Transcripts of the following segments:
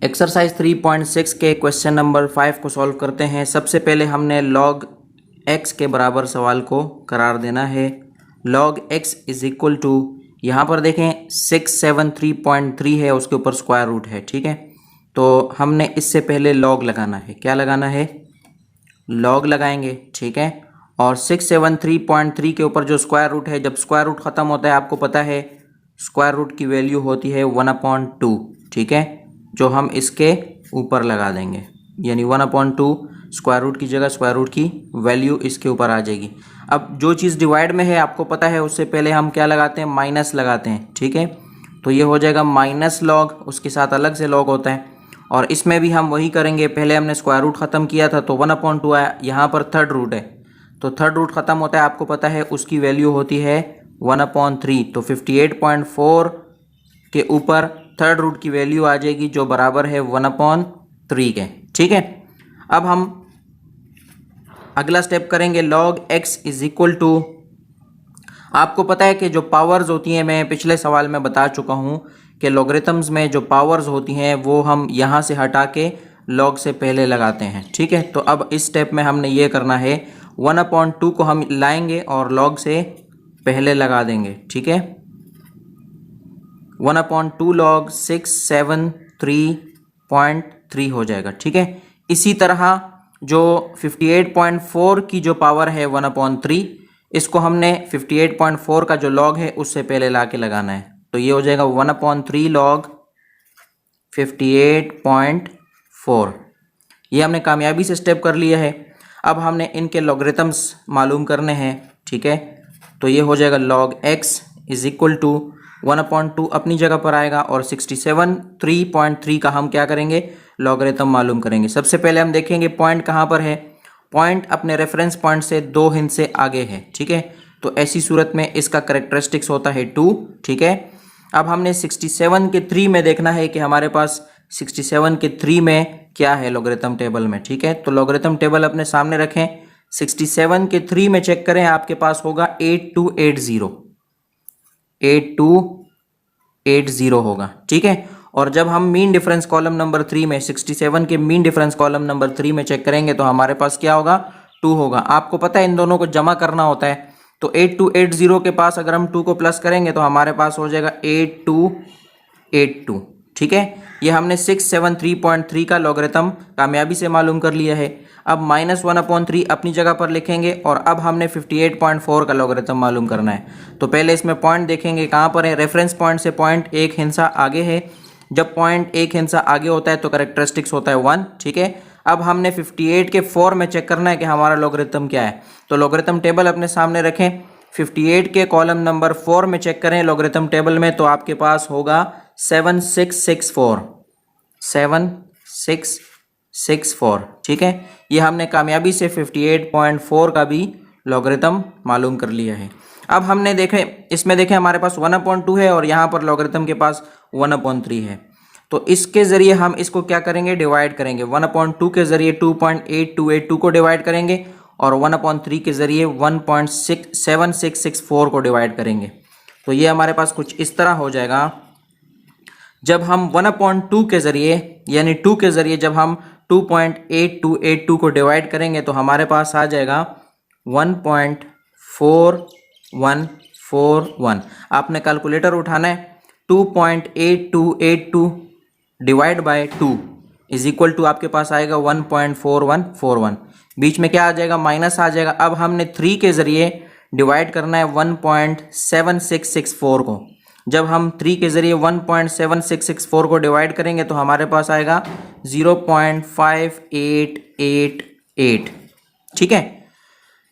Exercise 3.6 के question number 5 को solve करते हैं। सबसे पहले हमने log x के बराबर सवाल को करार देना है। log x is equal to, यहाँ पर देखें 673.3 है, उसके ऊपर स्क्वायर रूट है। ठीक है, तो हमने इससे पहले log लगाना है। क्या लगाना है? log लगाएंगे। ठीक है, और 673.3 के ऊपर जो स्क्वायर रूट है, जब स्क्वायर रूट ख़त्म होता है आपको पता है स्क्वायर रूट की वैल्यू होती है 1/2। ठीक है, जो हम इसके ऊपर लगा देंगे, यानी 1/2 स्क्वायर रूट की जगह स्क्वायर रूट की वैल्यू इसके ऊपर आ जाएगी। अब जो चीज़ डिवाइड में है आपको पता है, उससे पहले हम क्या लगाते हैं? माइनस लगाते हैं। ठीक है, तो ये हो जाएगा माइनस लॉग, उसके साथ अलग से लॉग होता है। और इसमें भी हम वही करेंगे, पहले हमने स्क्वायर रूट ख़त्म किया था तो 1/2 आया, यहाँ पर थर्ड रूट है तो थर्ड रूट ख़त्म होता है, आपको पता है उसकी वैल्यू होती है 1/3। तो 58.4 के ऊपर थर्ड रूट की वैल्यू आ जाएगी जो बराबर है 1/3 के। ठीक है, अब हम अगला स्टेप करेंगे। log x is equal to, आपको पता है कि जो पावर्स होती हैं, मैं पिछले सवाल में बता चुका हूं कि लॉगरिथम्स में जो पावर्स होती हैं वो हम यहां से हटा के log से पहले लगाते हैं। ठीक है, तो अब इस स्टेप में हमने ये करना है, 1/2 को हम लाएंगे और log से पहले लगा देंगे। ठीक है, 1/2 log 673.3 हो जाएगा। ठीक है, इसी तरह जो 58.4 की जो पावर है 1/3, इसको हमने 58.4 का जो log है उससे पहले ला के लगाना है। तो ये हो जाएगा 1/3 log 58.4। ये हमने कामयाबी से स्टेप कर लिया है। अब हमने इनके लॉगरिथम्स मालूम करने हैं। ठीक है, तो ये हो जाएगा log x is equal to 1/2 अपनी जगह पर आएगा और 673.3 का हम क्या करेंगे? लॉगरिथम मालूम करेंगे। सबसे पहले हम देखेंगे पॉइंट कहाँ पर है। पॉइंट अपने रेफरेंस पॉइंट से 2 हिंट से आगे है। ठीक है, तो ऐसी सूरत में इसका करेक्टरिस्टिक्स होता है 2। ठीक है, अब हमने 67 के 3 में देखना है कि हमारे पास 67 के 3 में क्या है लॉगरिथम टेबल में। ठीक है, तो लॉगरिथम टेबल अपने सामने रखें, 67 के 3 में चेक करें, आपके पास होगा 8280 होगा। ठीक है, और जब हम मीन डिफरेंस कॉलम नंबर 3 में 67 के मीन डिफरेंस कॉलम नंबर 3 में चेक करेंगे तो हमारे पास क्या होगा? 2 होगा। आपको पता है इन दोनों को जमा करना होता है, तो 8280 के पास अगर हम 2 को प्लस करेंगे तो हमारे पास हो जाएगा 8282। ठीक है, ये हमने 673.3 का लॉगरिथम कामयाबी से मालूम कर लिया है। अब -1/3 अपनी जगह पर लिखेंगे और अब हमने 58.4 का लॉगरिथम मालूम करना है। तो पहले इसमें पॉइंट देखेंगे कहाँ पर है। रेफरेंस पॉइंट से पॉइंट एक हिस्सा आगे है। जब पॉइंट एक हिस्सा आगे होता है तो करेक्टरिस्टिक्स होता है 1। ठीक है, अब हमने 58 के 4 में चेक करना है कि हमारा लॉगरिथम क्या है। तो लॉगरिथम टेबल अपने सामने रखें, 58 के कॉलम नंबर 4 में चेक करें लॉगरिथम टेबल में, तो आपके पास होगा 7664। ठीक है, ये हमने कामयाबी से 58.4 का भी लॉगरिथम मालूम कर लिया है। अब हमने देखें, इसमें देखें हमारे पास 1/2 है और यहाँ पर लॉगरिथम के पास 1/3 है। तो इसके ज़रिए हम इसको क्या करेंगे? डिवाइड करेंगे। 1/2 के ज़रिए 2.8282 को डिवाइड करेंगे और 1/3 के ज़रिए 1.7664 को डिवाइड करेंगे। तो ये हमारे पास कुछ इस तरह हो जाएगा। जब हम 1/2 के ज़रिए यानी 2 के ज़रिए जब हम 2.8282 को डिवाइड करेंगे तो हमारे पास आ जाएगा 1.4141। आपने कैलकुलेटर उठाना है। 2.8282 divide by 2 is equal to आपके पास आएगा 1.4141। बीच में क्या आ जाएगा? माइनस आ जाएगा। अब हमने 3 के ज़रिए डिवाइड करना है 1.7664 को। जब हम 3 के ज़रिए 1.7664 को डिवाइड करेंगे तो हमारे पास आएगा 0.5888। ठीक है,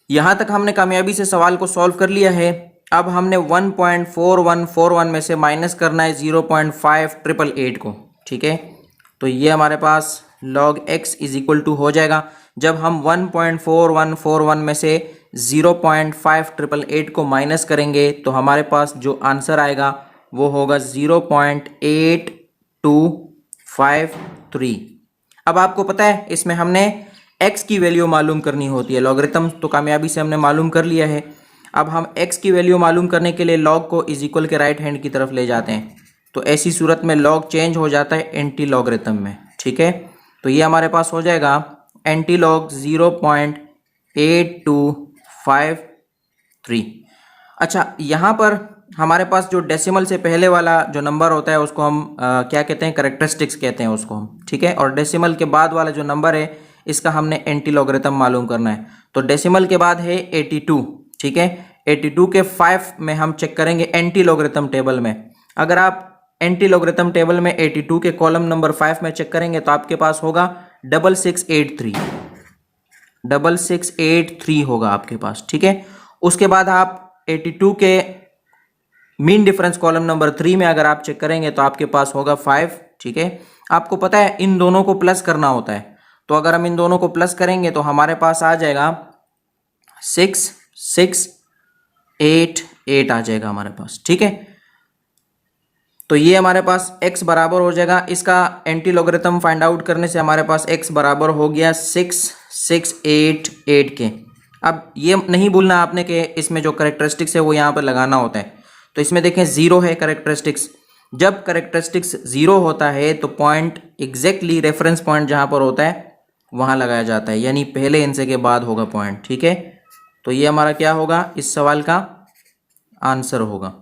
यहाँ तक हमने कामयाबी से सवाल को सॉल्व कर लिया है। अब हमने 1.4141 में से माइनस करना है 0.5888 को। ठीक है, तो ये हमारे पास log x is equal to हो जाएगा। जब हम 1.4141 में से 0.5888 को माइनस करेंगे तो हमारे पास जो आंसर आएगा वो होगा 0.8253। अब आपको पता है इसमें हमने x की वैल्यू मालूम करनी होती है। लॉगरिथम तो कामयाबी से हमने मालूम कर लिया है। अब हम x की वैल्यू मालूम करने के लिए log को इज इक्वल के राइट हैंड की तरफ ले जाते हैं। तो ऐसी सूरत में लॉग चेंज हो जाता है एंटी लॉगरिथम में, ठीक है। तो ये हमारे पास हो जाएगा एंटी लॉग 0.8253। अच्छा, यहाँ पर हमारे पास जो डेसिमल से पहले वाला जो नंबर होता है उसको हम क्या कहते हैं, कैरेक्टरिस्टिक्स कहते हैं उसको हम, ठीक है। और डेसिमल के बाद वाला जो नंबर है इसका हमने एंटी लॉगरिथम मालूम करना है। तो डेसिमल के बाद है 82, ठीक है। 82 के 5 में हम चेक करेंगे एंटी लॉगरिथम टेबल में। अगर आप एंटी लॉगरिथम टेबल में 82 के कॉलम नंबर 5 में चेक करेंगे तो आपके पास होगा 6683 होगा आपके पास, ठीक है। उसके बाद आप 82 के मीन डिफरेंस कॉलम नंबर 3 में अगर आप चेक करेंगे तो आपके पास होगा 5, ठीक है। आपको पता है इन दोनों को प्लस करना होता है, तो अगर हम इन दोनों को प्लस करेंगे तो हमारे पास आ जाएगा 6688 आ जाएगा हमारे पास, ठीक है। तो ये हमारे पास x बराबर हो जाएगा, इसका एंटी लॉगरिथम फाइंड आउट करने से हमारे पास x बराबर हो गया 6688 के। अब ये नहीं भूलना आपने कि इसमें जो करेक्टरिस्टिक्स है वो यहाँ पर लगाना होता है। तो इसमें देखें 0 है करेक्टरिस्टिक्स, जब करेक्टरिस्टिक्स 0 होता है तो पॉइंट एग्जैक्टली रेफरेंस पॉइंट जहाँ पर होता है वहाँ लगाया जाता है, यानी पहले इनसे के बाद होगा पॉइंट, ठीक है। तो ये हमारा क्या होगा, इस सवाल का आंसर होगा।